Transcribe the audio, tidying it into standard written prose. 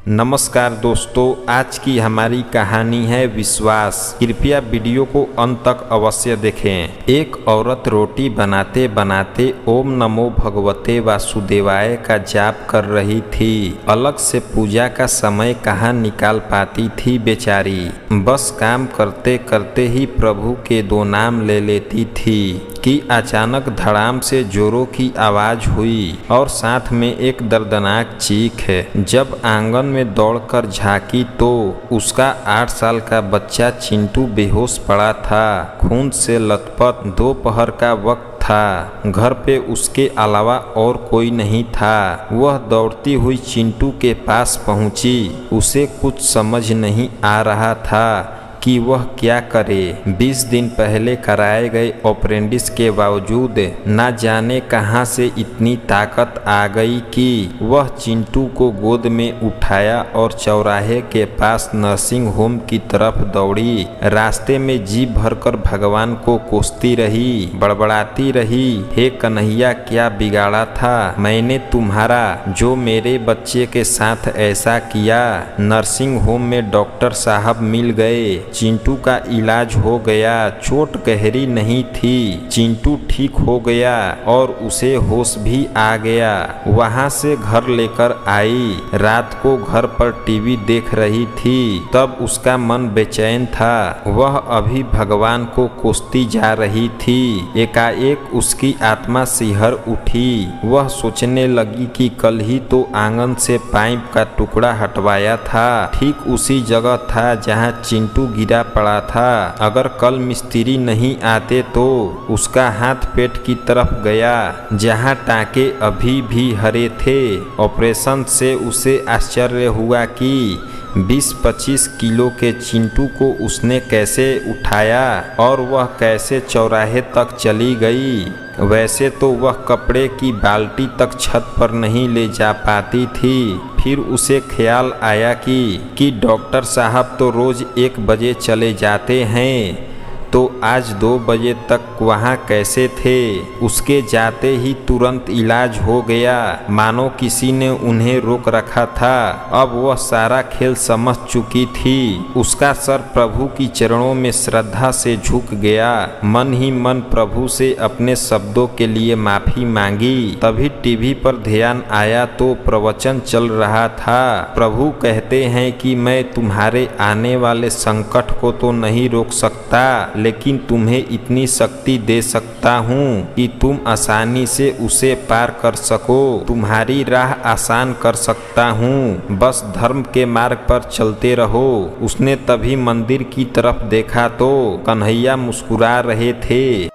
नमस्कार दोस्तों, आज की हमारी कहानी है विश्वास। कृपया वीडियो को अंत तक अवश्य देखें। एक औरत रोटी बनाते बनाते ओम नमो भगवते वासुदेवाय का जाप कर रही थी। अलग से पूजा का समय कहाँ निकाल पाती थी बेचारी। बस काम करते करते ही प्रभु के दो नाम ले लेती थी कि अचानक धड़ाम से जोरों की आवाज हुई और साथ में एक दर्दनाक चीख है। जब आंगन में दौड़कर झांकी तो उसका 8 साल का बच्चा चिंटू बेहोश पड़ा था, खून से लथपथ। दोपहर का वक्त था, घर पे उसके अलावा और कोई नहीं था। वह दौड़ती हुई चिंटू के पास पहुंची। उसे कुछ समझ नहीं आ रहा था कि वह क्या करे। 20 दिन पहले कराए गए ऑपरेंडिस के बावजूद न जाने कहां से इतनी ताकत आ गई कि वह चिंटू को गोद में उठाया और चौराहे के पास नर्सिंग होम की तरफ दौड़ी। रास्ते में जी भरकर भगवान को कोसती रही, बड़बड़ाती रही, हे कन्हैया क्या बिगाड़ा था मैंने तुम्हारा जो मेरे बच्चे के साथ ऐसा किया। नर्सिंग होम में डॉक्टर साहब मिल गए। चिंटू का इलाज हो गया, चोट गहरी नहीं थी। चिंटू ठीक हो गया और उसे होश भी आ गया। वहां से घर लेकर आई। रात को घर पर टीवी देख रही थी, तब उसका मन बेचैन था। वह अभी भगवान को कोसती जा रही थी। एकाएक उसकी आत्मा सिहर उठी। वह सोचने लगी कि कल ही तो आंगन से पाइप का टुकड़ा हटवाया था, ठीक उसी जगह था जहां चिंटू गिरा पड़ा था। अगर कल मिस्त्री नहीं आते तो उसका हाथ पेट की तरफ गया जहां टाके अभी भी हरे थे। ऑपरेशन से उसे आश्चर्य हुआ कि 20-25 किलो के चिंटू को उसने कैसे उठाया और वह कैसे चौराहे तक चली गई। वैसे तो वह कपड़े की बाल्टी तक छत पर नहीं ले जा पाती थी। फिर उसे ख्याल आया कि डॉक्टर साहब तो रोज 1 बजे चले जाते हैं, तो आज 2 बजे तक वहाँ कैसे थे। उसके जाते ही तुरंत इलाज हो गया, मानो किसी ने उन्हें रोक रखा था। अब वह सारा खेल समझ चुकी थी। उसका सर प्रभु की चरणों में श्रद्धा से झुक गया। मन ही मन प्रभु से अपने शब्दों के लिए माफी मांगी। तभी टीवी पर ध्यान आया तो प्रवचन चल रहा था। प्रभु कहते हैं कि मैं तुम्हारे आने वाले संकट को तो नहीं रोक सकता, लेकिन तुम्हें इतनी शक्ति दे सकता हूँ कि तुम आसानी से उसे पार कर सको। तुम्हारी राह आसान कर सकता हूँ, बस धर्म के मार्ग पर चलते रहो। उसने तभी मंदिर की तरफ देखा तो कन्हैया मुस्कुरा रहे थे।